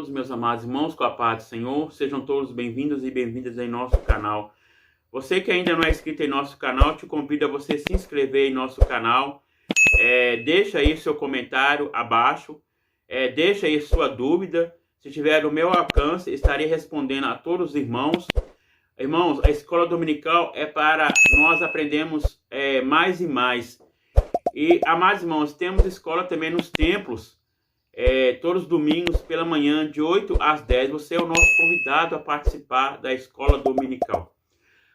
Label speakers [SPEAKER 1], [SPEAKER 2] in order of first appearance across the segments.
[SPEAKER 1] todos, meus amados irmãos, com a paz do Senhor. Sejam todos bem-vindos e bem-vindas em nosso canal. Você que ainda não é inscrito em nosso canal, te convido a você se inscrever em nosso canal. Deixa aí seu comentário abaixo. Deixa aí sua dúvida. Se tiver no meu alcance, estarei respondendo a todos os irmãos. Irmãos, a escola dominical é para nós aprendermos mais e mais. E, amados irmãos, temos escola também nos templos. Todos os domingos pela manhã, de 8 às 10, você é o nosso convidado a participar da escola dominical.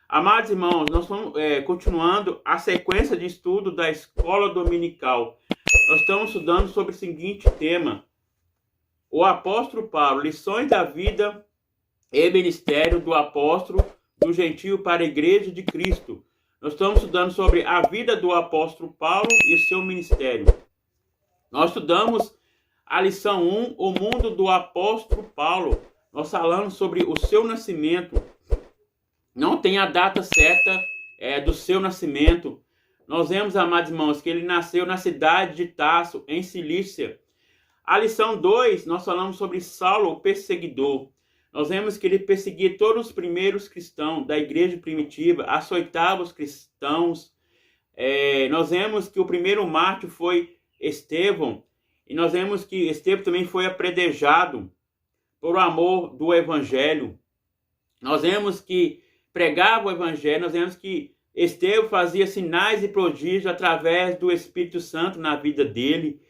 [SPEAKER 1] Amados irmãos, nós estamos continuando a sequência de estudo da escola dominical. Nós estamos estudando sobre o seguinte tema: o apóstolo Paulo, lições da vida e ministério do apóstolo do gentio para a igreja de Cristo. Nós estamos estudando sobre a vida do apóstolo Paulo e o seu ministério. Nós estudamos a lição 1, o mundo do apóstolo Paulo. Nós falamos sobre o seu nascimento. Não tem a data certa do seu nascimento. Nós vemos, amados irmãos, que ele nasceu na cidade de Tarso, em Cilícia. A lição 2, nós falamos sobre Saulo, o perseguidor. Nós vemos que ele perseguia todos os primeiros cristãos da igreja primitiva, açoitava os cristãos. Nós vemos que o primeiro mártir foi Estevão. E nós vemos que Estevão também foi apedrejado por amor do evangelho. Nós vemos que pregava o evangelho, nós vemos que Estevão fazia sinais e prodígios através do Espírito Santo na vida dele.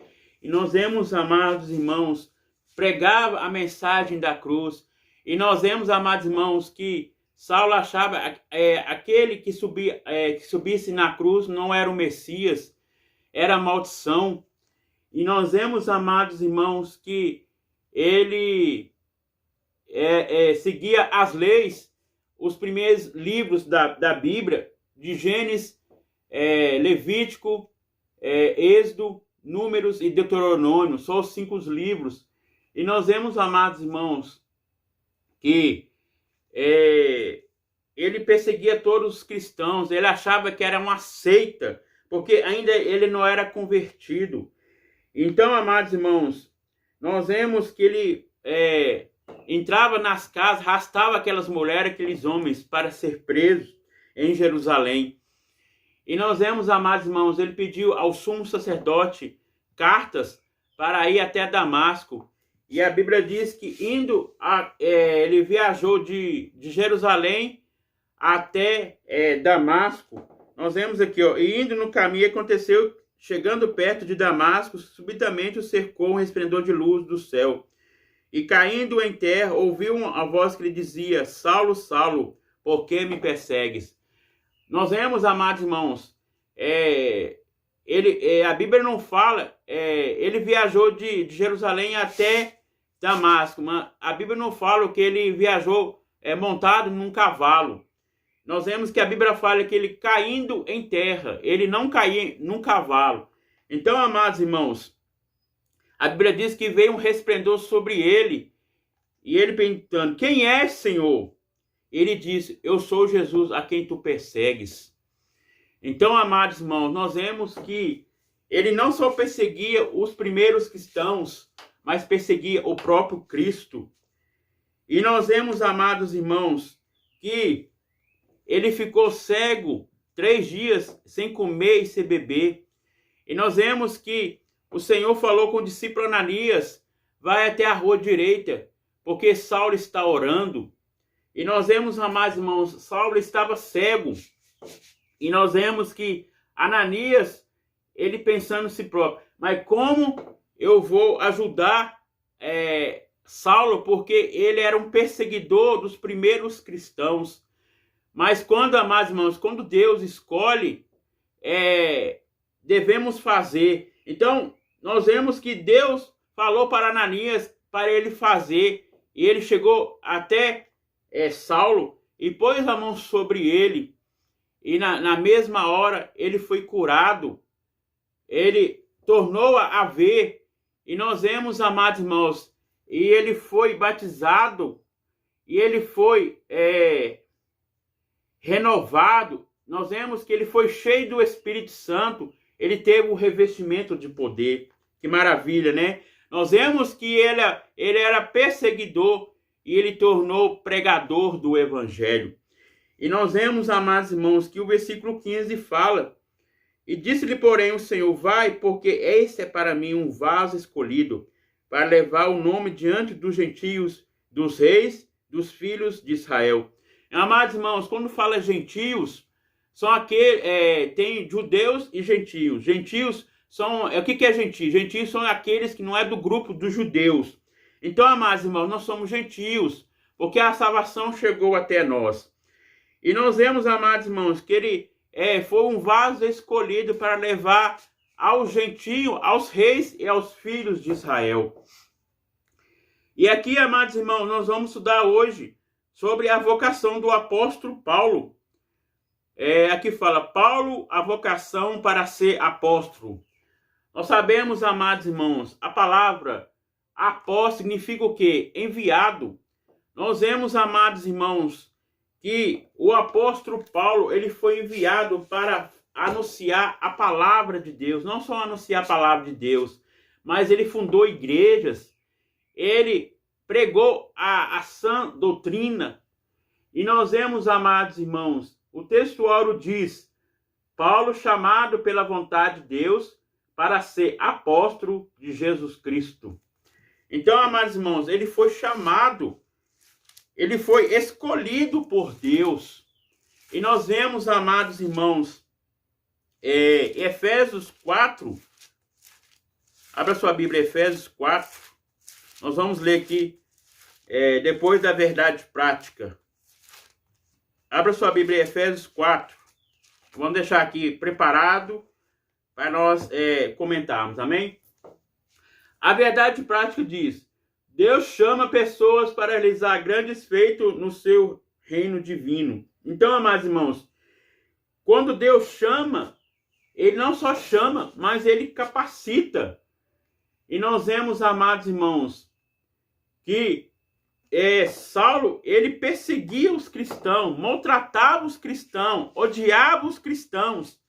[SPEAKER 1] E nós vemos, amados irmãos, pregava a mensagem da cruz. E nós vemos, amados irmãos, que Saulo achava aquele que subisse na cruz não era o Messias, era a maldição. E nós vemos, amados irmãos, que ele seguia as leis, os primeiros livros da Bíblia, de Gênesis, Levítico, Êxodo, Números e Deuteronômio, são os 5 livros. E nós vemos, amados irmãos, que ele perseguia todos os cristãos, ele achava que era uma seita, porque ainda ele não era convertido. Então, amados irmãos, nós vemos que ele entrava nas casas, arrastava aquelas mulheres, aqueles homens para ser presos em Jerusalém. E nós vemos, amados irmãos, ele pediu ao sumo sacerdote cartas para ir até Damasco. E a Bíblia diz que ele viajou de Jerusalém até Damasco. Nós vemos aqui, e indo no caminho aconteceu, chegando perto de Damasco, subitamente o cercou um resplendor de luz do céu. E caindo em terra, ouviu a voz que lhe dizia: Saulo, Saulo, por que me persegues? Nós vemos, amados irmãos, a Bíblia não fala, ele viajou de Jerusalém até Damasco, mas a Bíblia não fala que ele viajou montado num cavalo. Nós vemos que a Bíblia fala que ele caindo em terra, ele não caía num cavalo. Então, amados irmãos, a Bíblia diz que veio um resplendor sobre ele, e ele perguntando: quem é, Senhor? Ele disse: eu sou Jesus a quem tu persegues. Então, amados irmãos, nós vemos que ele não só perseguia os primeiros cristãos, mas perseguia o próprio Cristo. E nós vemos, amados irmãos, que ele ficou cego 3 dias sem comer e sem beber. E nós vemos que o Senhor falou com o discípulo Ananias: vai até a rua direita, porque Saulo está orando. E nós vemos, amados irmãos, Saulo estava cego. E nós vemos que Ananias, ele pensando em si próprio: mas como eu vou ajudar Saulo? Porque ele era um perseguidor dos primeiros cristãos. Mas quando, amados irmãos, quando Deus escolhe, devemos fazer. Então, nós vemos que Deus falou para Ananias para ele fazer. E ele chegou até Saulo e pôs a mão sobre ele. E na mesma hora ele foi curado. Ele tornou a ver. E nós vemos, amados irmãos, e ele foi batizado. E ele foi renovado. Nós vemos que ele foi cheio do Espírito Santo. Ele teve o revestimento de poder. Que maravilha, né? Nós vemos que ele era perseguidor e ele tornou pregador do evangelho. E nós vemos, amados irmãos, que o versículo 15 fala: e disse-lhe, porém, o Senhor: vai, porque esse é para mim um vaso escolhido, para levar o nome diante dos gentios, dos reis, dos filhos de Israel. Amados irmãos, quando fala gentios, são aqueles, tem judeus e gentios. Gentios são, o que é gentio? Gentios são aqueles que não é do grupo dos judeus. Então, amados irmãos, nós somos gentios, porque a salvação chegou até nós. E nós vemos, amados irmãos, que ele foi um vaso escolhido para levar aos gentios, aos reis e aos filhos de Israel. E aqui, amados irmãos, nós vamos estudar hoje sobre a vocação do apóstolo Paulo. Aqui fala, Paulo, a vocação para ser apóstolo. Nós sabemos, amados irmãos, a palavra apóstolo significa o quê? Enviado. Nós vemos, amados irmãos, que o apóstolo Paulo, ele foi enviado para anunciar a palavra de Deus. Não só anunciar a palavra de Deus, mas ele fundou igrejas. Ele pregou a sã doutrina. E nós vemos, amados irmãos, o textuário diz, Paulo chamado pela vontade de Deus para ser apóstolo de Jesus Cristo. Então, amados irmãos, ele foi chamado, ele foi escolhido por Deus. E nós vemos, amados irmãos, Efésios 4, abra sua Bíblia, Efésios 4, nós vamos ler aqui, depois da verdade prática. Abra sua Bíblia, Efésios 4, vamos deixar aqui preparado para nós comentarmos, amém? A verdade prática diz, Deus chama pessoas para realizar grandes feitos no seu reino divino. Então, amados irmãos, quando Deus chama, ele não só chama, mas ele capacita. E nós vemos, amados irmãos, que Saulo, ele perseguia os cristãos, maltratava os cristãos, odiava os cristãos.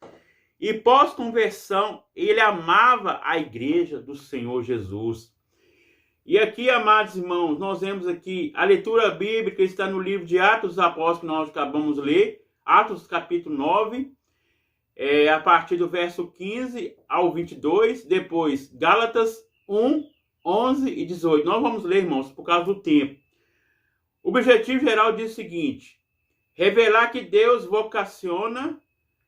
[SPEAKER 1] E pós-conversão, ele amava a igreja do Senhor Jesus. E aqui, amados irmãos, nós vemos aqui a leitura bíblica está no livro de Atos dos Apóstolos, que nós acabamos de ler, Atos capítulo 9, a partir do verso 15 ao 22, depois Gálatas 1, 11 e 18. Nós vamos ler, irmãos, por causa do tempo. O objetivo geral diz o seguinte, revelar que Deus vocaciona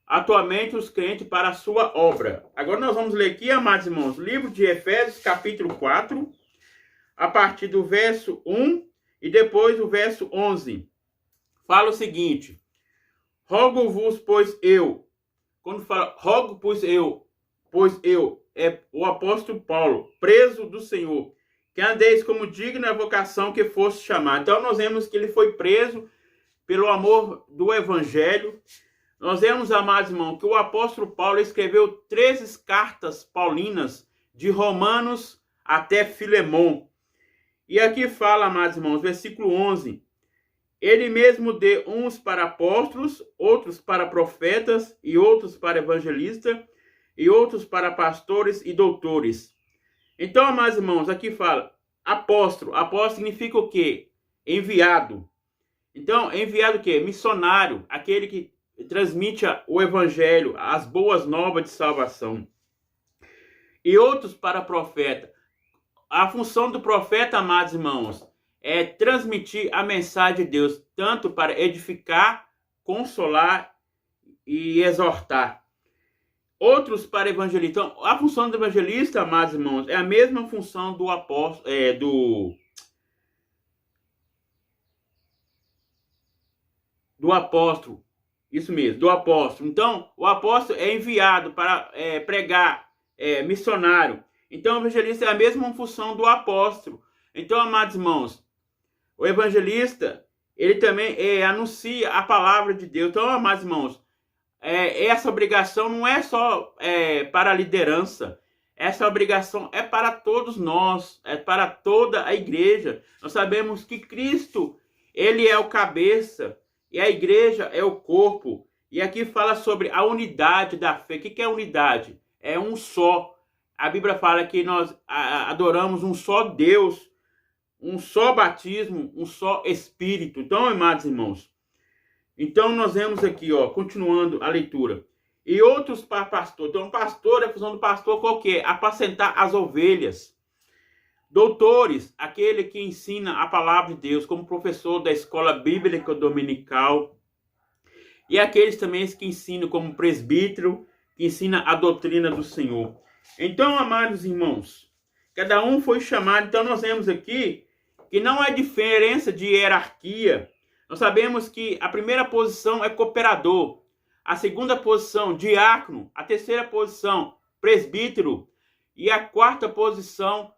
[SPEAKER 1] atualmente os crentes para a sua obra. Agora nós vamos ler aqui, amados irmãos, livro de Efésios, capítulo 4, a partir do verso 1 e depois o verso 11. Fala o seguinte, rogo-vos, pois eu, quando fala rogo, pois eu, o apóstolo Paulo, preso do Senhor, que andeis como digno da vocação que fosse chamado. Então nós vemos que ele foi preso pelo amor do evangelho. Nós vemos, amados irmãos, que o apóstolo Paulo escreveu 13 cartas paulinas, de Romanos até Filemon. E aqui fala, amados irmãos, versículo 11. Ele mesmo deu uns para apóstolos, outros para profetas, e outros para evangelistas, e outros para pastores e doutores. Então, amados irmãos, aqui fala apóstolo. Apóstolo significa o quê? Enviado. Então, enviado o quê? Missionário, aquele que transmite o evangelho, as boas novas de salvação. E outros para profeta. A função do profeta, amados irmãos, é transmitir a mensagem de Deus, tanto para edificar, consolar e exortar. Outros para evangelista. Então, a função do evangelista, amados irmãos, é a mesma função do apóstolo, do apóstolo. Isso mesmo, do apóstolo. Então, o apóstolo é enviado para pregar, missionário. Então, o evangelista é a mesma função do apóstolo. Então, amados irmãos, o evangelista, ele também anuncia a palavra de Deus. Então, amados irmãos, essa obrigação não é só para a liderança. Essa obrigação é para todos nós, é para toda a igreja. Nós sabemos que Cristo, ele é o cabeça. E a igreja é o corpo. E aqui fala sobre a unidade da fé. O que é unidade? É um só. a Bíblia fala que nós adoramos um só Deus, um só batismo, um só Espírito. Então, amados irmãos, então nós vemos aqui, ó, continuando a leitura. E outros pastores. Então, pastor, a função do pastor qual que é? Apacentar as ovelhas. Doutores, aquele que ensina a palavra de Deus, como professor da escola bíblica dominical. E aqueles também que ensinam como presbítero, que ensina a doutrina do Senhor. Então, amados irmãos, cada um foi chamado. Então, nós vemos aqui que não há diferença de hierarquia. Nós sabemos que a primeira posição é cooperador, a segunda posição, diácono, a terceira posição, presbítero, e a quarta posição,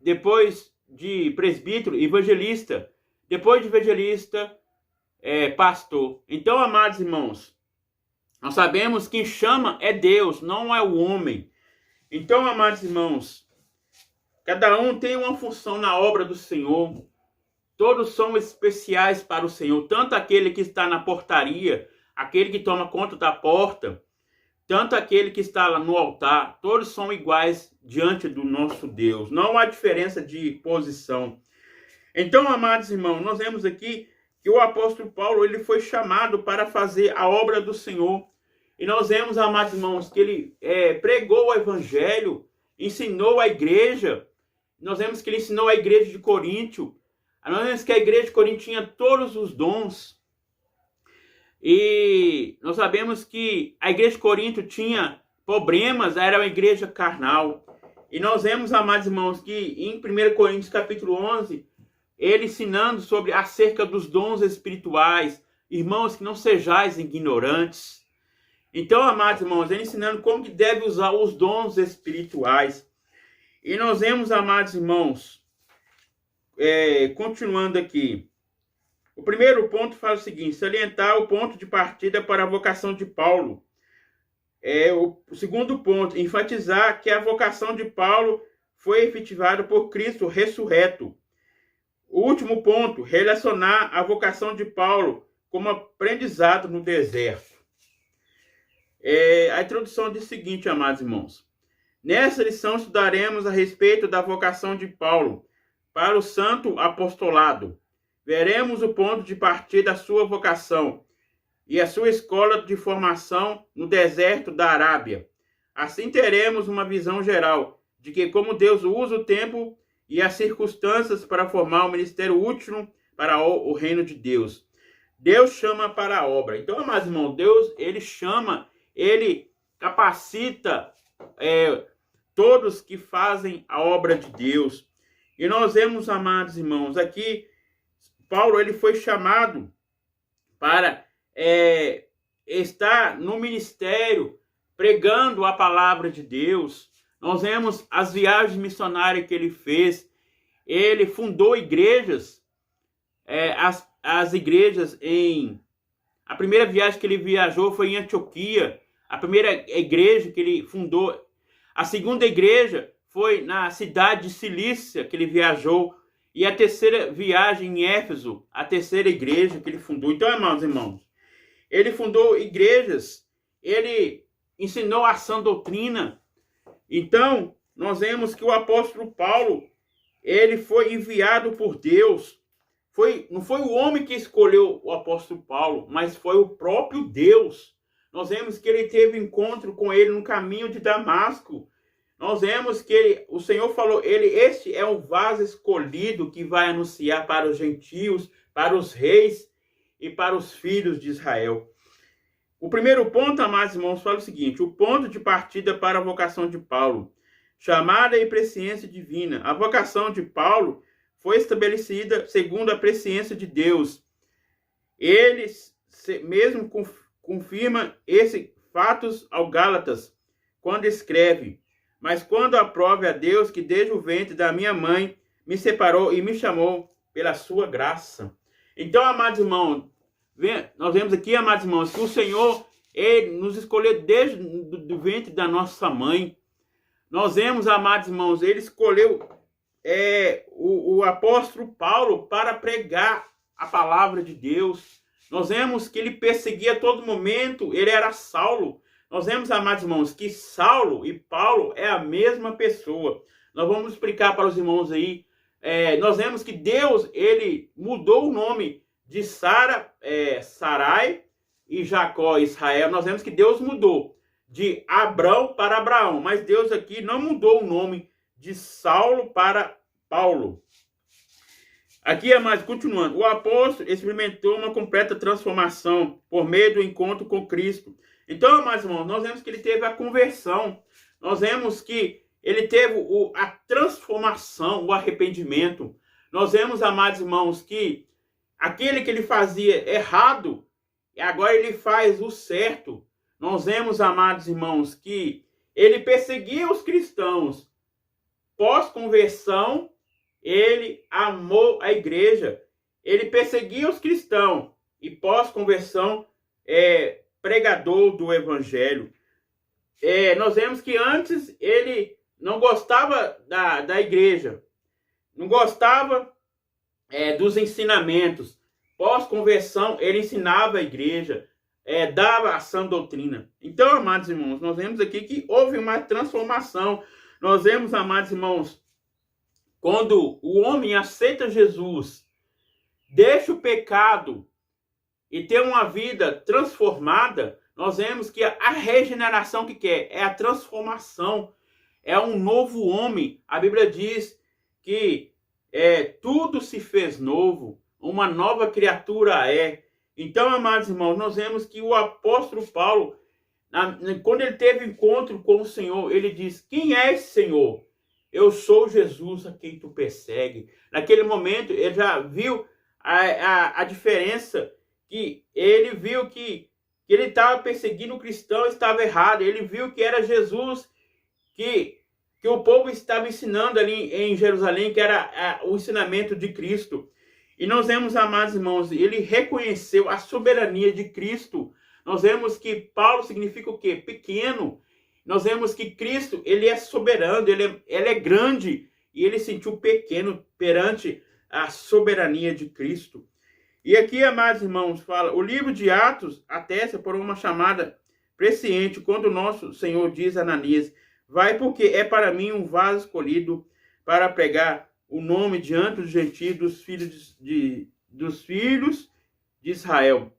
[SPEAKER 1] depois de presbítero, evangelista, depois de evangelista, pastor. Então, amados irmãos, nós sabemos que quem chama é Deus, não é o homem. Então, amados irmãos, cada um tem uma função na obra do Senhor. Todos são especiais para o Senhor. Tanto aquele que está na portaria, aquele que toma conta da porta, tanto aquele que está lá no altar. Todos são iguais diante do nosso Deus. Não há diferença de posição. Então, amados irmãos, nós vemos aqui que o apóstolo Paulo ele foi chamado para fazer a obra do Senhor. E nós vemos, amados irmãos, que ele pregou o evangelho, ensinou a igreja. Nós vemos que ele ensinou a igreja de Coríntio. Nós vemos que a igreja de Coríntio tinha todos os dons. E nós sabemos que a igreja de Coríntio tinha problemas, era uma igreja carnal. E nós vemos, amados irmãos, que em 1 Coríntios capítulo 11, ele ensinando sobre acerca dos dons espirituais. Irmãos, que não sejais ignorantes. Então, amados irmãos, ele ensinando como que deve usar os dons espirituais. E nós vemos, amados irmãos, continuando aqui. O primeiro ponto fala o seguinte: salientar o ponto de partida para a vocação de Paulo. O segundo ponto, enfatizar que a vocação de Paulo foi efetivada por Cristo ressurreto. O último ponto, relacionar a vocação de Paulo como aprendizado no deserto. A introdução diz o seguinte, amados irmãos. Nessa lição estudaremos a respeito da vocação de Paulo para o santo apostolado. Veremos o ponto de partida da sua vocação e a sua escola de formação no deserto da Arábia. Assim teremos uma visão geral de que como Deus usa o tempo e as circunstâncias para formar um ministério útil para o reino de Deus. Deus chama para a obra. Então, amados irmãos, Deus, ele chama, ele capacita todos que fazem a obra de Deus. E nós vemos, amados irmãos, aqui, Paulo, ele foi chamado para estar no ministério, pregando a palavra de Deus. Nós vemos as viagens missionárias que ele fez. Ele fundou igrejas, as igrejas a primeira viagem que ele viajou foi em Antioquia. A primeira igreja que ele fundou. A segunda igreja foi na cidade de Cilícia que ele viajou. E a terceira viagem em Éfeso, a terceira igreja que ele fundou. Então, amados irmãos, ele fundou igrejas, ele ensinou a sã doutrina. Então, nós vemos que o apóstolo Paulo, ele foi enviado por Deus. Não foi o homem que escolheu o apóstolo Paulo, mas foi o próprio Deus. Nós vemos que ele teve encontro com ele no caminho de Damasco. Nós vemos que o Senhor falou, este é o vaso escolhido que vai anunciar para os gentios, para os reis e para os filhos de Israel. O primeiro ponto, amados irmãos, fala o seguinte: o ponto de partida para a vocação de Paulo, chamada e presciência divina. A vocação de Paulo foi estabelecida segundo a presciência de Deus. Ele mesmo confirma esses fatos ao Gálatas, quando escreve: mas quando aprove a Deus que desde o ventre da minha mãe me separou e me chamou pela sua graça. Então, amados irmãos, nós vemos aqui, amados irmãos, que o Senhor, ele nos escolheu desde o ventre da nossa mãe. Nós vemos, amados irmãos, ele escolheu o apóstolo Paulo para pregar a palavra de Deus. Nós vemos que ele perseguia a todo momento, ele era Saulo. nós vemos, amados irmãos, que Saulo e Paulo é a mesma pessoa. Nós vamos explicar para os irmãos aí. Nós vemos que Deus, ele mudou o nome de Sarai e Jacó, Israel. Nós vemos que Deus mudou de Abrão para Abraão, mas Deus aqui não mudou o nome de Saulo para Paulo. Aqui é mais, continuando, o apóstolo experimentou uma completa transformação por meio do encontro com Cristo. Então, amados irmãos, nós vemos que ele teve a conversão, nós vemos que ele teve a transformação, o arrependimento. Nós vemos, amados irmãos, que aquele que ele fazia errado, agora ele faz o certo. Nós vemos, amados irmãos, que ele perseguia os cristãos. Pós-conversão, ele amou a igreja. Ele perseguia os cristãos. E pós-conversão, pregador do evangelho. Nós vemos que antes ele não gostava da igreja. Não gostava dos ensinamentos. Pós-conversão, ele ensinava a igreja. Dava a sã doutrina. Então, amados irmãos, nós vemos aqui que houve uma transformação. Nós vemos, amados irmãos, quando o homem aceita Jesus, deixa o pecado e tem uma vida transformada, nós vemos que a regeneração que é a transformação, é um novo homem. A Bíblia diz que tudo se fez novo, uma nova criatura é. Então, amados irmãos, nós vemos que o apóstolo Paulo, quando ele teve encontro com o Senhor, ele diz: quem é esse Senhor? Eu sou Jesus a quem tu persegue. Naquele momento, ele já viu a diferença, que ele viu que ele estava perseguindo o cristão, estava errado. Ele viu que era Jesus que o povo estava ensinando ali em Jerusalém, que era o ensinamento de Cristo. E nós vemos, amados irmãos, ele reconheceu a soberania de Cristo. Nós vemos que Paulo significa o quê? Pequeno. Nós vemos que Cristo, ele é soberano, ele é grande, e ele sentiu pequeno perante a soberania de Cristo. E aqui, amados irmãos, fala, o livro de Atos atesta por uma chamada presciente, quando o nosso Senhor diz a Ananias: vai, porque é para mim um vaso escolhido para pregar o nome diante dos gentios, dos filhos de Israel.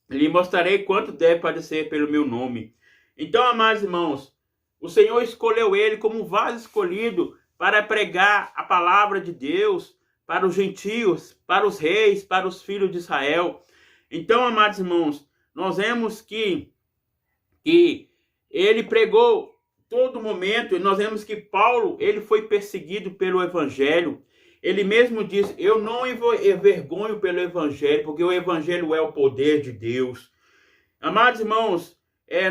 [SPEAKER 1] Lhe mostrarei quanto deve padecer pelo meu nome. Então, amados irmãos, o Senhor escolheu ele como um vaso escolhido para pregar a palavra de Deus para os gentios, para os reis, para os filhos de Israel. Então, amados irmãos, nós vemos que ele pregou todo momento, e nós vemos que Paulo, ele foi perseguido pelo evangelho. Ele mesmo diz: eu não envergonho pelo evangelho, porque o evangelho é o poder de Deus. Amados irmãos,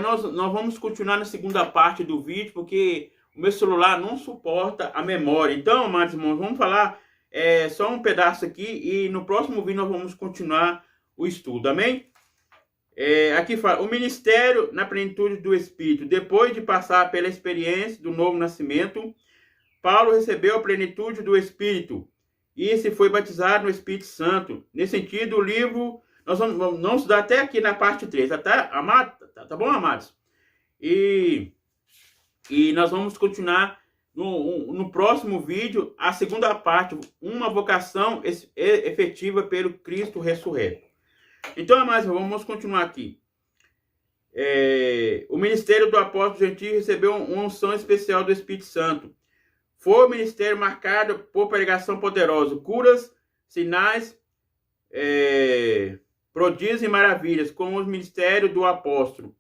[SPEAKER 1] nós vamos continuar na segunda parte do vídeo, porque o meu celular não suporta a memória. Então, amados irmãos, vamos falar só um pedaço aqui, e no próximo vídeo nós vamos continuar o estudo, amém? Aqui fala, o ministério na plenitude do Espírito. Depois de passar pela experiência do novo nascimento, Paulo recebeu a plenitude do Espírito e se foi batizado no Espírito Santo. Nesse sentido, o livro, nós vamos estudar até aqui na parte 3, tá bom, amados? E nós vamos continuar no próximo vídeo, a segunda parte, uma vocação efetiva pelo Cristo ressurreto. Então, amados, vamos continuar aqui. O ministério do apóstolo gentil recebeu uma unção especial do Espírito Santo. Foi um ministério marcado por pregação poderosa, curas, sinais, prodígios e maravilhas, como o ministério do apóstolo.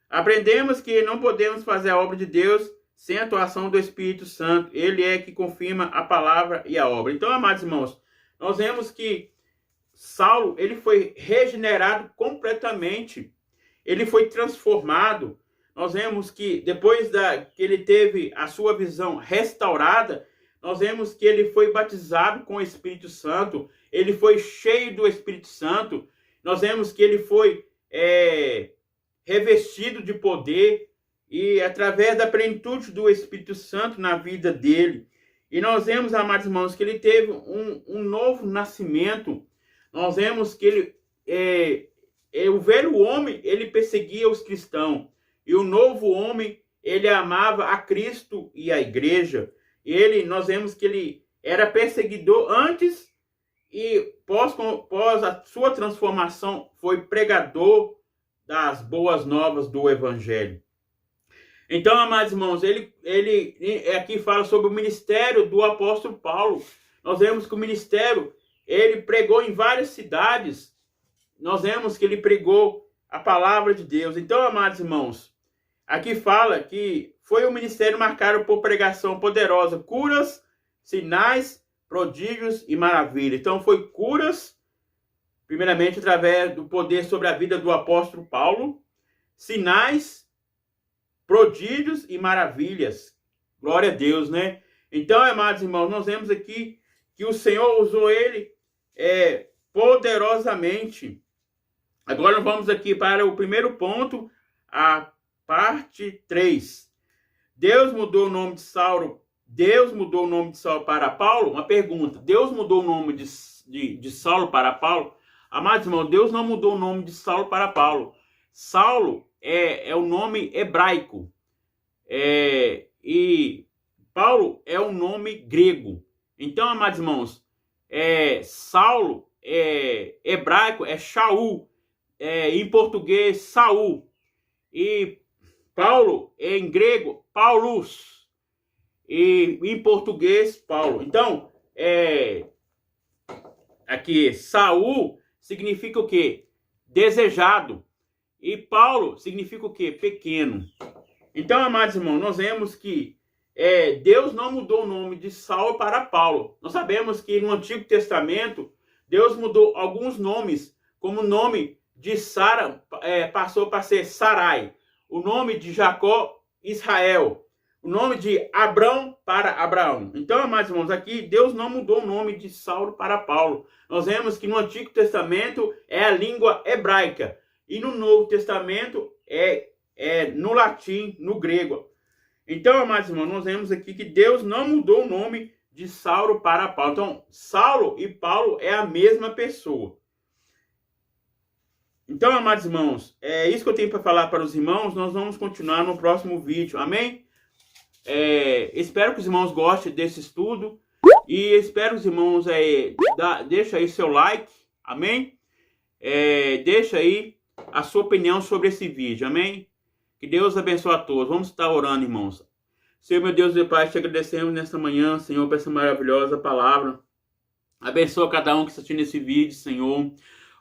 [SPEAKER 1] Aprendemos que não podemos fazer a obra de Deus sem a atuação do Espírito Santo. Ele é que confirma a palavra e a obra. Então, amados irmãos, nós vemos que Saulo, ele foi regenerado completamente. Ele foi transformado. Nós vemos que depois que ele teve a sua visão restaurada, nós vemos que ele foi batizado com o Espírito Santo. Ele foi cheio do Espírito Santo. Nós vemos que ele foi revestido de poder, e através da plenitude do Espírito Santo na vida dele. E nós vemos, amados irmãos, que ele teve um novo nascimento. Nós vemos que o velho homem, ele perseguia os cristãos. e o novo homem, ele amava a Cristo e a igreja. Nós vemos que ele era perseguidor antes e pós a sua transformação foi pregador das boas novas do evangelho. Então, amados irmãos, ele aqui fala sobre o ministério do apóstolo Paulo. Nós vemos que o ministério, ele pregou em várias cidades. Nós vemos que ele pregou a palavra de Deus. Então, amados irmãos, aqui fala que foi um ministério marcado por pregação poderosa, curas, sinais, prodígios e maravilhas. Então, foi curas, primeiramente, através do poder sobre a vida do apóstolo Paulo, sinais, prodígios e maravilhas. Glória a Deus, né? Então, amados irmãos, nós vemos aqui que o Senhor usou ele poderosamente. Agora vamos aqui para o primeiro ponto, a parte 3. Deus mudou o nome de Saulo para Paulo? Uma pergunta. Deus mudou o nome de Saulo para Paulo? Amados irmãos, Deus não mudou o nome de Saulo para Paulo. Saulo é o nome hebraico. E Paulo é o nome grego. Então, amados irmãos, Saulo, hebraico, é Shaul. Em português, Saul. E Paulo, em grego, Paulus. E em português, Paulo. Então, aqui, Saul significa o quê? Desejado. E Paulo significa o quê? Pequeno. Então, amados irmãos, nós vemos que Deus não mudou o nome de Saulo para Paulo. Nós sabemos que no Antigo Testamento, Deus mudou alguns nomes, como o nome de Sara passou para ser Sarai. O nome de Jacó, Israel. O nome de Abrão para Abraão. Então, amados irmãos, aqui Deus não mudou o nome de Saulo para Paulo. Nós vemos que no Antigo Testamento é a língua hebraica. E no Novo Testamento no latim, no grego. Então, amados irmãos, nós vemos aqui que Deus não mudou o nome de Saulo para Paulo. Então, Saulo e Paulo é a mesma pessoa. Então, amados irmãos, é isso que eu tenho para falar para os irmãos. Nós vamos continuar no próximo vídeo. Amém? Espero que os irmãos gostem desse estudo. E espero que os irmãos deixem aí seu like. Amém? Deixa aí a sua opinião sobre esse vídeo. Amém? Que Deus abençoe a todos. Vamos estar orando, irmãos. Senhor, meu Deus e Pai, te agradecemos nesta manhã, Senhor, por essa maravilhosa palavra. Abençoa cada um que está assistindo esse vídeo, Senhor.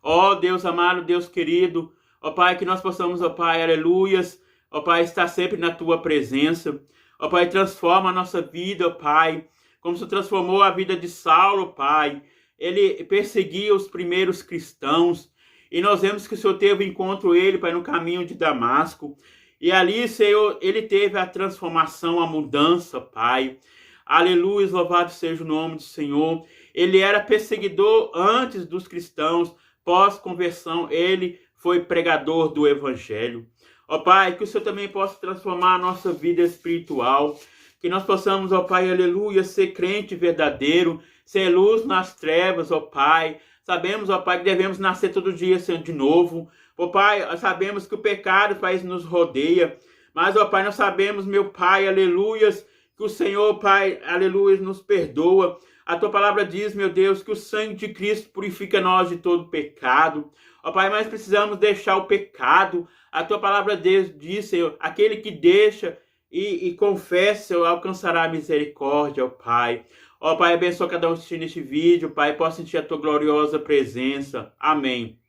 [SPEAKER 1] Ó Deus amado, Deus querido, ó Pai, que nós possamos, ó Pai, aleluias, ó Pai, estar sempre na Tua presença. Ó Pai, transforma a nossa vida, ó Pai, como se transformou a vida de Saulo, Pai. Ele perseguia os primeiros cristãos, e nós vemos que o Senhor teve encontro ele, Pai, no caminho de Damasco. E ali, Senhor, ele teve a transformação, a mudança, Pai. Aleluia, louvado seja o nome do Senhor. Ele era perseguidor antes dos cristãos, pós-conversão, ele foi pregador do Evangelho. Ó Pai, que o Senhor também possa transformar a nossa vida espiritual, que nós possamos, ó Pai, aleluia, ser crente verdadeiro, ser luz nas trevas, ó Pai. Sabemos, ó Pai, que devemos nascer todo dia, Senhor, de novo. Ó Pai, sabemos que o pecado, Pai, nos rodeia, mas, ó Pai, nós sabemos, meu Pai, aleluias, que o Senhor, Pai, aleluia, nos perdoa. A Tua palavra diz, meu Deus, que o sangue de Cristo purifica nós de todo pecado. Ó Pai, mas precisamos deixar o pecado. A Tua palavra diz, Senhor, aquele que deixa e confessa, Senhor, alcançará a misericórdia, ó Pai. Ó Pai, abençoa cada um assistindo este vídeo, Pai, possa sentir a Tua gloriosa presença. Amém.